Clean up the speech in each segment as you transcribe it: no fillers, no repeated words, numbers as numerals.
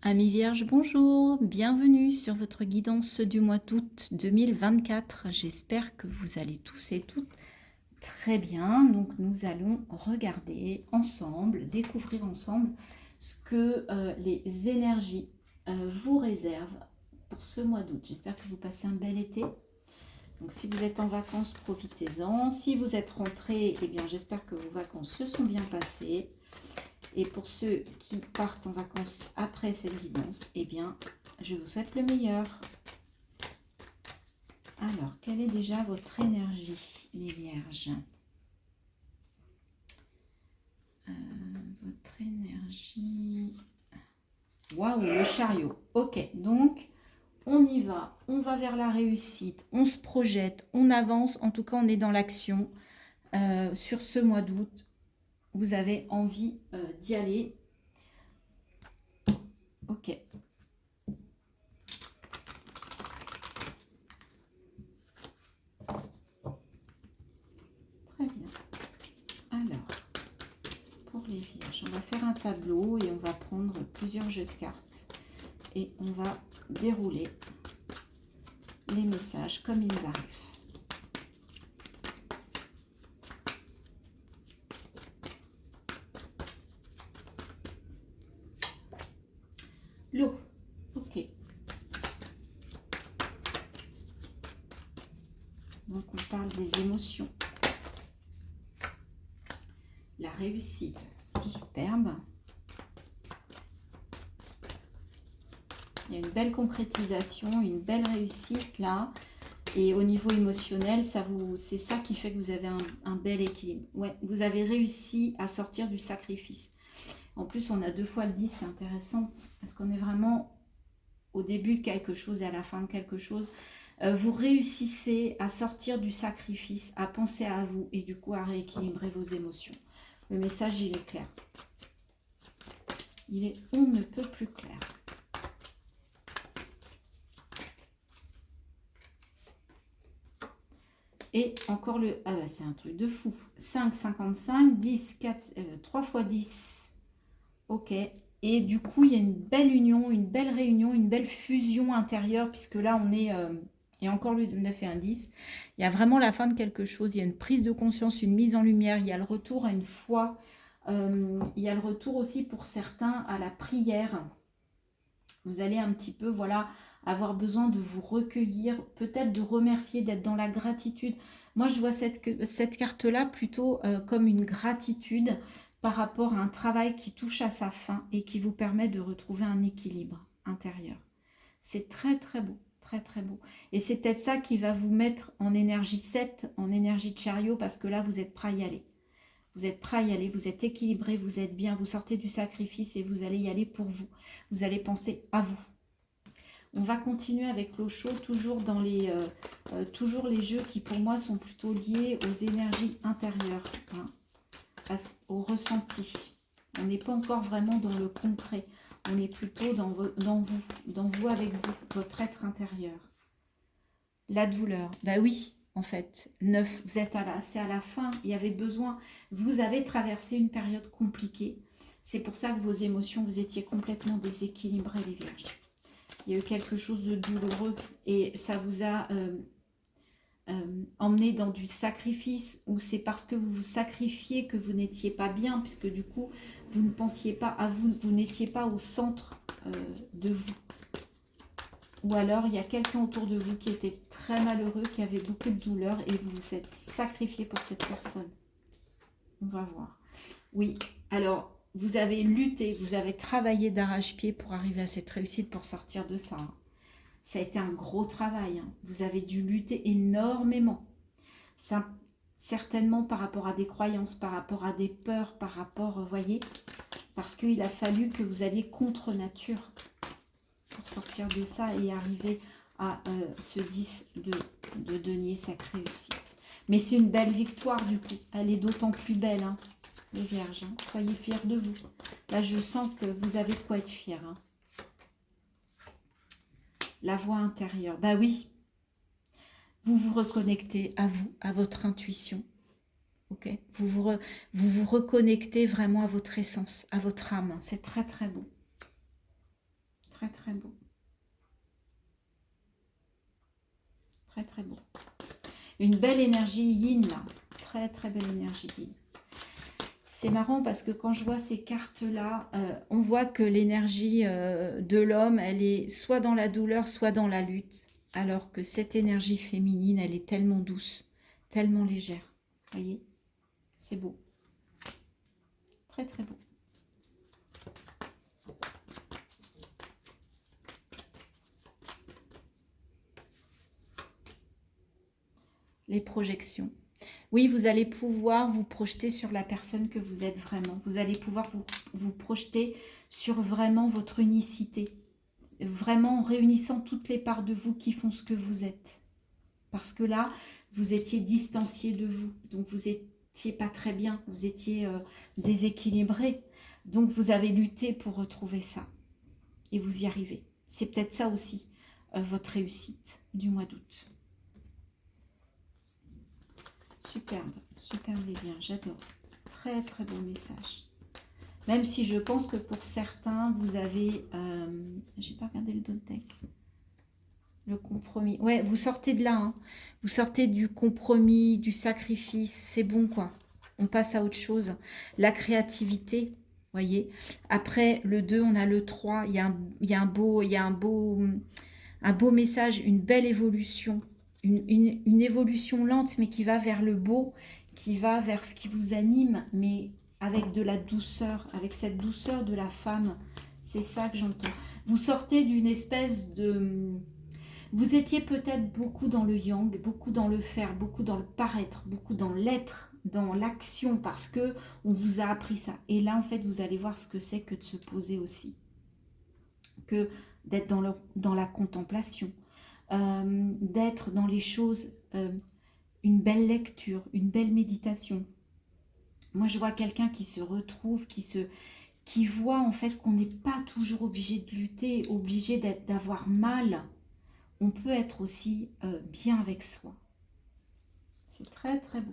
Amis Vierge, bonjour, bienvenue sur votre guidance du mois d'août 2024. J'espère que vous allez tous et toutes très bien. Donc nous allons regarder ensemble, découvrir ensemble ce que les énergies vous réservent pour ce mois d'août. J'espère que vous passez un bel été. Donc si vous êtes en vacances, profitez-en. Si vous êtes rentrés, eh bien j'espère que vos vacances se sont bien passées. Et pour ceux qui partent en vacances après cette guidance, eh bien, je vous souhaite le meilleur. Alors, quelle est déjà votre énergie, les Vierges? Votre énergie... Waouh, le chariot. Ok, donc, on y va. On va vers la réussite. On se projette. On avance. En tout cas, on est dans l'action. Sur ce mois d'août, vous avez envie d'y aller. Ok. Très bien. Alors, pour les Vierges, on va faire un tableau et on va prendre plusieurs jeux de cartes. Et on va dérouler les messages comme ils arrivent. L'eau. Ok. Donc on parle des émotions. La réussite. Superbe. Il y a une belle concrétisation, une belle réussite là. Et au niveau émotionnel, c'est ça qui fait que vous avez un bel équilibre. Ouais, vous avez réussi à sortir du sacrifice. En plus, on a 2 fois le 10, c'est intéressant. Parce qu'on est vraiment au début de quelque chose et à la fin de quelque chose. Vous réussissez à sortir du sacrifice, à penser à vous et du coup à rééquilibrer vos émotions. Le message, il est clair. Il est on ne peut plus clair. Et encore le... Ah bah c'est un truc de fou. 5, 55, 10, 4, 3 fois 10. Ok. Et du coup, il y a une belle union, une belle réunion, une belle fusion intérieure, puisque là, on est... et encore le 9 et un 10. Il y a vraiment la fin de quelque chose. Il y a une prise de conscience, une mise en lumière. Il y a le retour à une foi. Il y a le retour aussi pour certains à la prière. Vous allez un petit peu, voilà, avoir besoin de vous recueillir, peut-être de remercier, d'être dans la gratitude. Moi, je vois cette carte-là plutôt comme une gratitude par rapport à un travail qui touche à sa fin et qui vous permet de retrouver un équilibre intérieur. C'est très, très beau, très, très beau. Et c'est peut-être ça qui va vous mettre en énergie 7, en énergie de chariot, parce que là, vous êtes prêt à y aller. Vous êtes prêt à y aller, vous êtes équilibré, vous êtes bien, vous sortez du sacrifice et vous allez y aller pour vous. Vous allez penser à vous. On va continuer avec l'eau chaude, toujours dans toujours les jeux qui pour moi sont plutôt liés aux énergies intérieures, hein, au ressenti. On n'est pas encore vraiment dans le concret, on est plutôt dans vous avec vous, votre être intérieur. La douleur, bah oui, en fait, 9, vous êtes c'est à la fin, il y avait besoin, vous avez traversé une période compliquée, c'est pour ça que vos émotions, vous étiez complètement déséquilibrés, les Vierges. Il y a eu quelque chose de douloureux et ça vous a emmené dans du sacrifice, ou c'est parce que vous vous sacrifiez que vous n'étiez pas bien, puisque du coup, vous ne pensiez pas à vous, vous n'étiez pas au centre de vous. Ou alors, il y a quelqu'un autour de vous qui était très malheureux, qui avait beaucoup de douleur, et vous vous êtes sacrifié pour cette personne. On va voir. Oui, alors, vous avez lutté, vous avez travaillé d'arrache-pied pour arriver à cette réussite, pour sortir de ça. Ça a été un gros travail. Hein. Vous avez dû lutter énormément. Ça, certainement par rapport à des croyances, par rapport à des peurs, par rapport, vous voyez, parce qu'il a fallu que vous alliez contre nature pour sortir de ça et arriver à ce 10 de denier, cette réussite. Mais c'est une belle victoire du coup. Elle est d'autant plus belle, hein, les Vierges. Hein. Soyez fiers de vous. Là, je sens que vous avez de quoi être fiers. Hein. La voix intérieure. Bah oui. Vous vous reconnectez à vous, à votre intuition. Ok, vous vous reconnectez vraiment à votre essence, à votre âme. C'est très très beau. Très, très beau. Très, très beau. Une belle énergie yin, là. Très, très belle énergie yin. C'est marrant parce que quand je vois ces cartes-là, on voit que l'énergie de l'homme, elle est soit dans la douleur, soit dans la lutte. Alors que cette énergie féminine, elle est tellement douce, tellement légère. Vous voyez? C'est beau. Très, très beau. Les projections. Oui, vous allez pouvoir vous projeter sur la personne que vous êtes vraiment. Vous allez pouvoir vous projeter sur vraiment votre unicité. Vraiment en réunissant toutes les parts de vous qui font ce que vous êtes. Parce que là, vous étiez distancié de vous. Donc, vous n'étiez pas très bien. Vous étiez déséquilibré. Donc, vous avez lutté pour retrouver ça. Et vous y arrivez. C'est peut-être ça aussi, votre réussite du mois d'août. Superbe, superbe les liens, j'adore. Très très beau message. Même si je pense que pour certains, vous avez... j'ai pas regardé le dot deck. Le compromis. Ouais, vous sortez de là. Hein. Vous sortez du compromis, du sacrifice. C'est bon quoi. On passe à autre chose. La créativité, voyez. Après le 2, on a le 3. Il y a un beau message, une belle évolution. Une évolution lente, mais qui va vers le beau, qui va vers ce qui vous anime, mais avec de la douceur, avec cette douceur de la femme. C'est ça que j'entends. Vous sortez d'une espèce de... Vous étiez peut-être beaucoup dans le yang, beaucoup dans le faire, beaucoup dans le paraître, beaucoup dans l'être, dans l'action, parce que on vous a appris ça. Et là, en fait, vous allez voir ce que c'est que de se poser aussi. Que d'être dans la contemplation. D'être dans les choses, une belle lecture, une belle méditation. Moi, je vois quelqu'un qui se retrouve, qui voit en fait qu'on n'est pas toujours obligé de lutter, obligé d'avoir mal. On peut être aussi bien avec soi. C'est très très beau.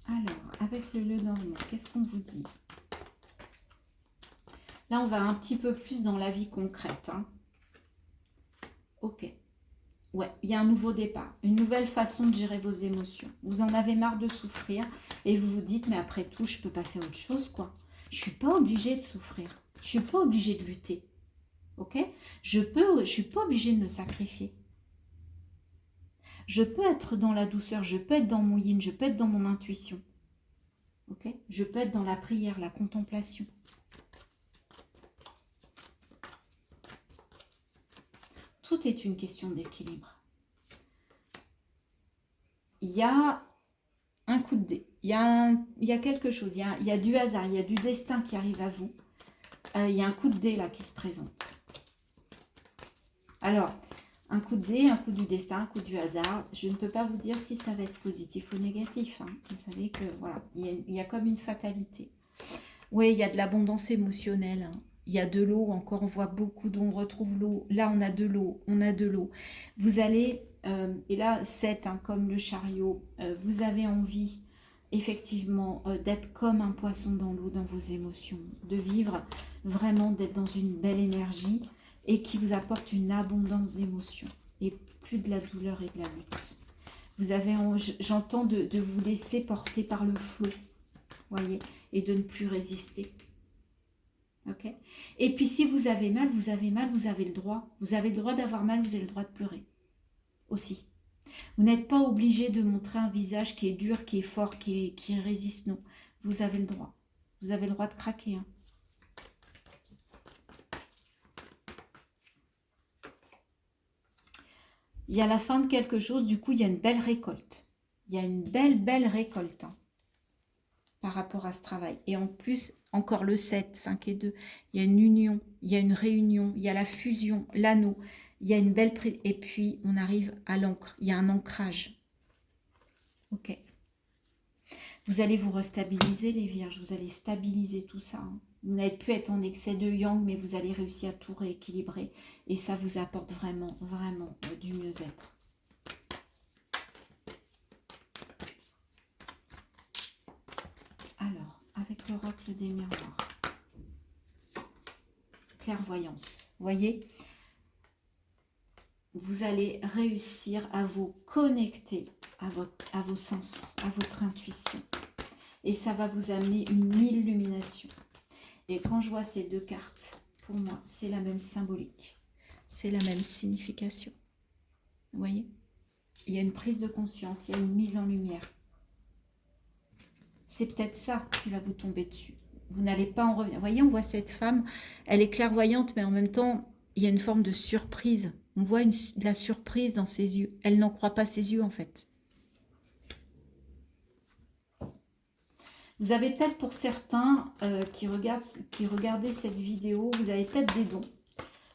Alors, avec le Lenormand, qu'est-ce qu'on vous dit? Là, on va un petit peu plus dans la vie concrète. Hein. Ok. Ouais, il y a un nouveau départ, une nouvelle façon de gérer vos émotions. Vous en avez marre de souffrir et vous vous dites, mais après tout, je peux passer à autre chose, quoi. Je ne suis pas obligée de souffrir. Je ne suis pas obligée de lutter. Ok? Je ne suis pas obligée de me sacrifier. Je peux être dans la douceur, je peux être dans mon yin, je peux être dans mon intuition. Ok? Je peux être dans la prière, la contemplation. Tout est une question d'équilibre. Il y a un coup de dé. Il y a quelque chose. Il y a du hasard, il y a du destin qui arrive à vous. Il y a un coup de dé là qui se présente. Alors, un coup de dé, un coup du destin, un coup du hasard. Je ne peux pas vous dire si ça va être positif ou négatif. Hein. Vous savez que voilà, il y a comme une fatalité. Oui, il y a de l'abondance émotionnelle. Hein. Il y a de l'eau, encore on voit beaucoup d'eau, on retrouve l'eau. Là, on a de l'eau, on a de l'eau. Vous allez, et là, 7, hein, comme le chariot, vous avez envie, effectivement, d'être comme un poisson dans l'eau, dans vos émotions, de vivre vraiment, d'être dans une belle énergie et qui vous apporte une abondance d'émotions et plus de la douleur et de la lutte. Vous avez, j'entends de vous laisser porter par le flot, voyez, et de ne plus résister. Ok. Et puis si vous avez mal, vous avez mal, vous avez le droit. Vous avez le droit d'avoir mal, vous avez le droit de pleurer. Aussi. Vous n'êtes pas obligé de montrer un visage qui est dur, qui est fort, qui résiste. Non. Vous avez le droit. Vous avez le droit de craquer. Hein. Il y a la fin de quelque chose, du coup, il y a une belle récolte. Il y a une belle récolte. Hein, par rapport à ce travail. Et en plus, encore le 7, 5 et 2, il y a une union, il y a une réunion, il y a la fusion, l'anneau, il y a une belle... Et puis, on arrive à l'encre, il y a un ancrage. Ok. Vous allez vous restabiliser, les vierges, vous allez stabiliser tout ça. Hein. Vous n'allez plus être en excès de yang, mais vous allez réussir à tout rééquilibrer. Et ça vous apporte vraiment, vraiment du mieux-être. Alors, avec l'oracle des miroirs. clairvoyance. Vous voyez, vous allez réussir à vous connecter à vos sens, à votre intuition. Et ça va vous amener une illumination. Et quand je vois ces deux cartes, pour moi, c'est la même symbolique. C'est la même signification. Vous voyez? Il y a une prise de conscience, il y a une mise en lumière. C'est peut-être ça qui va vous tomber dessus. Vous n'allez pas en revenir. Vous voyez, on voit cette femme, elle est clairvoyante, mais en même temps, il y a une forme de surprise. On voit de la surprise dans ses yeux. Elle n'en croit pas ses yeux, en fait. Vous avez peut-être, pour certains qui regardaient cette vidéo, vous avez peut-être des dons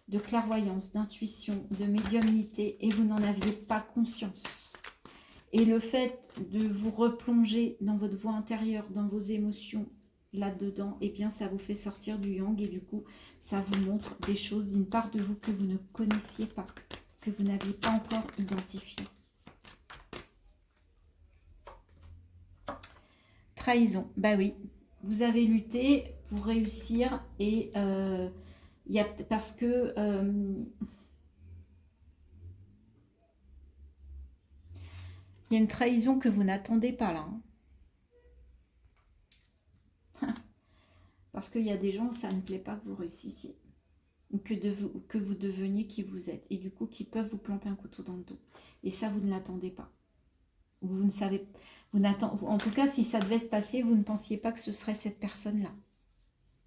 de clairvoyance, d'intuition, de médiumnité, et vous n'en aviez pas conscience. Et le fait de vous replonger dans votre voix intérieure, dans vos émotions, là-dedans, eh bien, ça vous fait sortir du yang, et du coup, ça vous montre des choses d'une part de vous que vous ne connaissiez pas, que vous n'aviez pas encore identifiées. Trahison, bah oui, vous avez lutté pour réussir, et il y a, parce que il y a une trahison que vous n'attendez pas là. Hein. Parce qu'il y a des gens où ça ne plaît pas que vous réussissiez. Ou que vous deveniez qui vous êtes. Et du coup, qui peuvent vous planter un couteau dans le dos. Et ça, vous ne l'attendez pas. Vous ne savez... en tout cas, si ça devait se passer, vous ne pensiez pas que ce serait cette personne-là.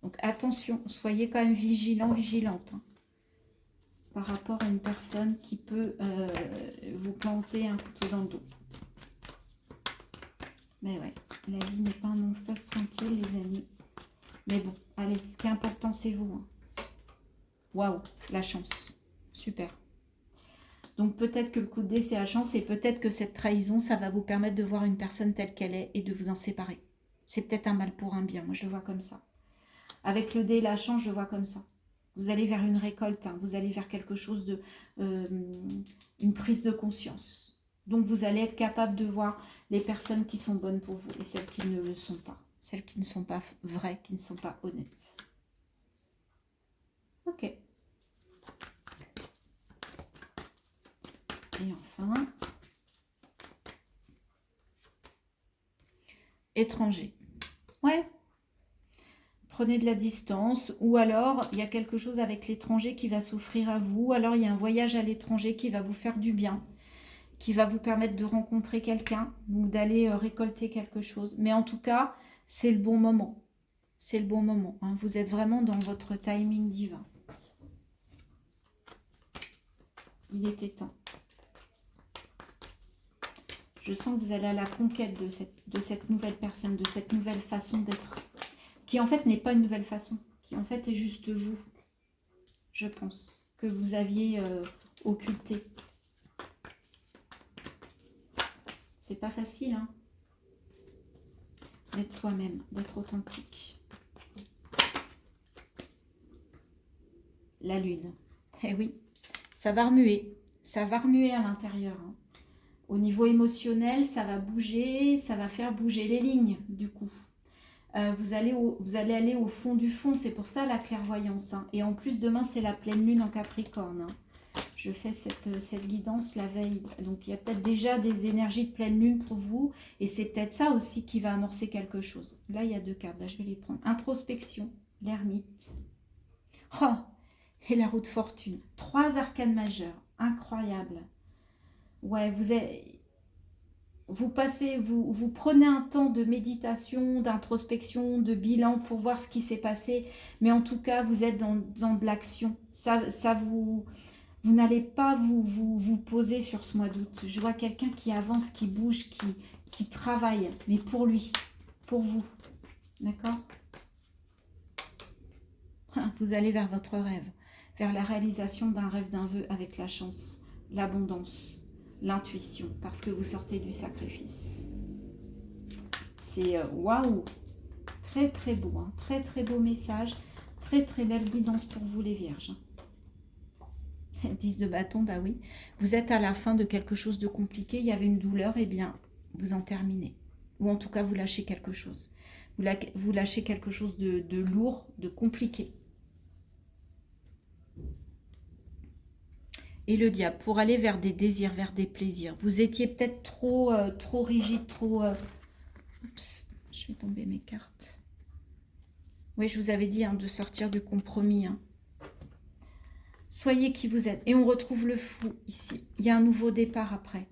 Donc attention, soyez quand même vigilant, vigilante. Hein, par rapport à une personne qui peut vous planter un couteau dans le dos. Mais ouais, la vie n'est pas un long fleuve tranquille, les amis. Mais bon, allez, ce qui est important, c'est vous. Hein. Waouh, la chance. Super. Donc peut-être que le coup de dé, c'est la chance, et peut-être que cette trahison, ça va vous permettre de voir une personne telle qu'elle est et de vous en séparer. C'est peut-être un mal pour un bien, moi je le vois comme ça. Avec le dé et la chance, je le vois comme ça. Vous allez vers une récolte, hein, vous allez vers quelque chose de... une prise de conscience. Donc vous allez être capable de voir les personnes qui sont bonnes pour vous et celles qui ne le sont pas. Celles qui ne sont pas vraies, qui ne sont pas honnêtes. Ok. Et enfin, étranger. Ouais. Prenez de la distance, ou alors il y a quelque chose avec l'étranger qui va s'offrir à vous, ou alors il y a un voyage à l'étranger qui va vous faire du bien, qui va vous permettre de rencontrer quelqu'un ou d'aller récolter quelque chose. Mais en tout cas, c'est le bon moment. C'est le bon moment. Hein. Vous êtes vraiment dans votre timing divin. Il était temps. Je sens que vous allez à la conquête de cette nouvelle personne, de cette nouvelle façon d'être, qui en fait n'est pas une nouvelle façon, qui en fait est juste vous, je pense, que vous aviez occulté. C'est pas facile, hein, d'être soi-même, d'être authentique. La lune. Eh oui, ça va remuer à l'intérieur. Hein. Au niveau émotionnel, ça va bouger, ça va faire bouger les lignes, du coup. Vous allez aller au fond du fond, c'est pour ça la clairvoyance. Hein. Et en plus, demain, c'est la pleine lune en Capricorne. Hein. Je fais cette guidance la veille. Donc, il y a peut-être déjà des énergies de pleine lune pour vous. Et c'est peut-être ça aussi qui va amorcer quelque chose. Là, il y a deux cartes. Là, je vais les prendre. Introspection, l'ermite. Oh, et la roue de fortune. 3 arcanes majeures. Incroyable. Ouais, vous prenez un temps de méditation, d'introspection, de bilan pour voir ce qui s'est passé. Mais en tout cas, vous êtes dans de l'action. Vous n'allez pas vous poser sur ce mois d'août. Je vois quelqu'un qui avance, qui bouge, qui travaille, mais pour lui, pour vous. D'accord? Vous allez vers votre rêve, vers la réalisation d'un rêve, d'un vœu avec la chance, l'abondance, l'intuition, parce que vous sortez du sacrifice. C'est waouh! Très très beau, hein, très très beau message, très très belle guidance pour vous les vierges. 10 de bâton, bah oui. Vous êtes à la fin de quelque chose de compliqué, il y avait une douleur, et bien vous en terminez. Ou en tout cas, vous lâchez quelque chose. Vous lâchez quelque chose de lourd, de compliqué. Et le diable, pour aller vers des désirs, vers des plaisirs. Vous étiez peut-être trop rigide, trop... Oups, je vais tomber mes cartes. Oui, je vous avais dit de sortir du compromis. Soyez qui vous êtes. Et on retrouve le fou ici. Il y a un nouveau départ après.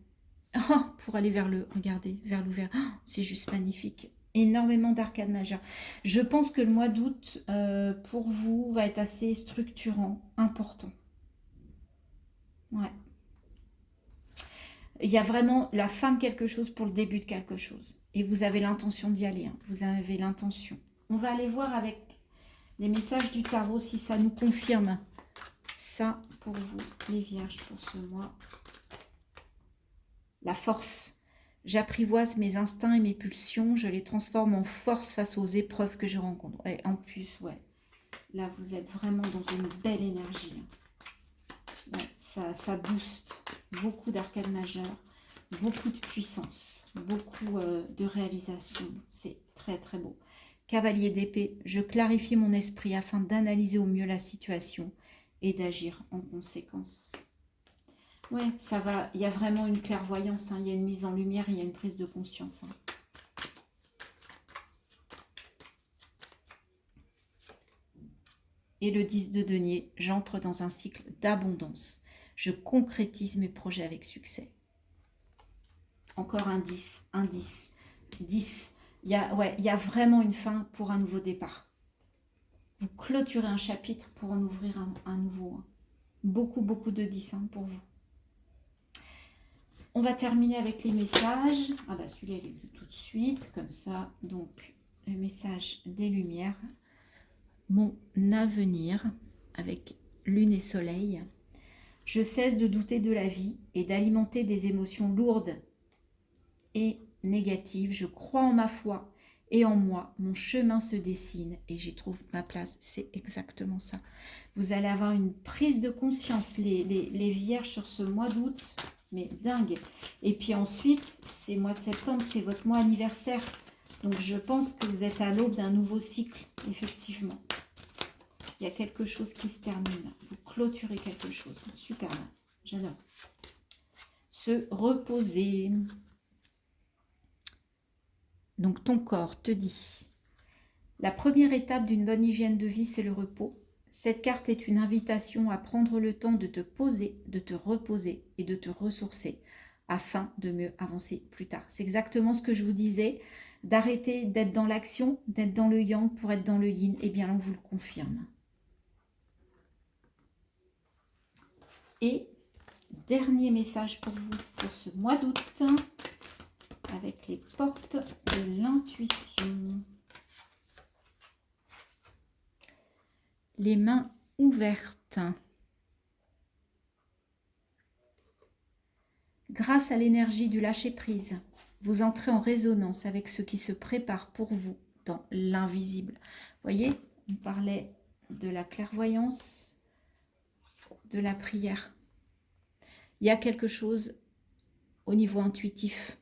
Oh, pour aller vers le... Regardez, vers l'ouvert. Oh, c'est juste magnifique. Énormément d'arcades majeures. Je pense que le mois d'août, pour vous, va être assez structurant, important. Ouais. Il y a vraiment la fin de quelque chose pour le début de quelque chose. Et vous avez l'intention d'y aller. Vous avez l'intention. On va aller voir avec les messages du tarot si ça nous confirme ça pour vous, les vierges, pour ce mois. La force. J'apprivoise mes instincts et mes pulsions. Je les transforme en force face aux épreuves que je rencontre. Et en plus, ouais, là, vous êtes vraiment dans une belle énergie. Ouais, ça booste. Beaucoup d'arcades majeures, beaucoup de puissance, beaucoup de réalisation. C'est très, très beau. Cavalier d'épée, je clarifie mon esprit afin d'analyser au mieux la situation et d'agir en conséquence. Ouais, ça va. Il y a vraiment une clairvoyance. Il y a une mise en lumière, il y a une prise de conscience. Et le 10 de denier, j'entre dans un cycle d'abondance. Je concrétise mes projets avec succès. Encore un 10, 10. Il y a vraiment une fin pour un nouveau départ. Vous clôturez un chapitre pour en ouvrir un nouveau. Beaucoup de 10 pour vous. On va terminer avec les messages. Ah bah celui-là, il est vu tout de suite, comme ça. Donc, le message des lumières. Mon avenir, avec lune et soleil. Je cesse de douter de la vie et d'alimenter des émotions lourdes et négatives. Je crois en ma foi et en moi. Mon chemin se dessine et j'y trouve ma place. C'est exactement ça. Vous allez avoir une prise de conscience, les vierges, sur ce mois d'août. Mais dingue. Et puis ensuite, c'est mois de septembre, c'est votre mois anniversaire. Donc je pense que vous êtes à l'aube d'un nouveau cycle, effectivement. Il y a quelque chose qui se termine. Vous clôturez quelque chose. Super, j'adore. Se reposer. Donc ton corps te dit, la première étape d'une bonne hygiène de vie, c'est le repos. Cette carte est une invitation à prendre le temps de te poser, de te reposer et de te ressourcer afin de mieux avancer plus tard. C'est exactement ce que je vous disais, d'arrêter d'être dans l'action, d'être dans le yang pour être dans le yin. Eh bien, on vous le confirme. Et dernier message pour vous pour ce mois d'août, avec les portes de l'intuition. Les mains ouvertes. Grâce à l'énergie du lâcher-prise, vous entrez en résonance avec ce qui se prépare pour vous dans l'invisible. Vous voyez, on parlait de la clairvoyance, de la prière. Il y a quelque chose au niveau intuitif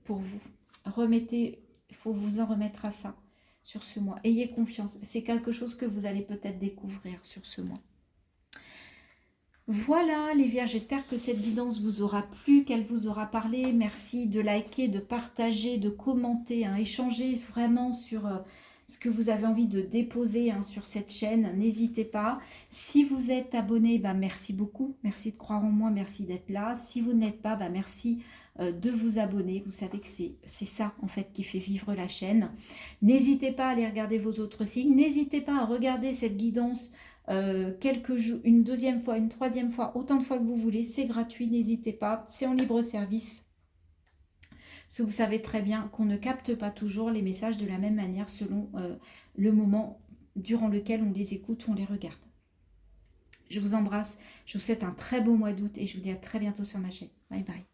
pour vous. Remettez, il faut vous en remettre à ça sur ce mois. Ayez confiance. C'est quelque chose que vous allez peut-être découvrir sur ce mois. Voilà les vierges, j'espère que cette guidance vous aura plu, qu'elle vous aura parlé. Merci de liker, de partager, de commenter, échanger vraiment sur ce que vous avez envie de déposer sur cette chaîne. N'hésitez pas. Si vous êtes abonné, merci beaucoup. Merci de croire en moi, merci d'être là. Si vous n'êtes pas, merci de vous abonner. Vous savez que c'est ça en fait qui fait vivre la chaîne. N'hésitez pas à aller regarder vos autres signes. N'hésitez pas à regarder cette guidance quelques jours, une deuxième fois, une troisième fois, autant de fois que vous voulez. C'est gratuit, n'hésitez pas. C'est en libre service. Parce que vous savez très bien qu'on ne capte pas toujours les messages de la même manière selon le moment durant lequel on les écoute ou on les regarde. Je vous embrasse. Je vous souhaite un très beau mois d'août et je vous dis à très bientôt sur ma chaîne. Bye bye.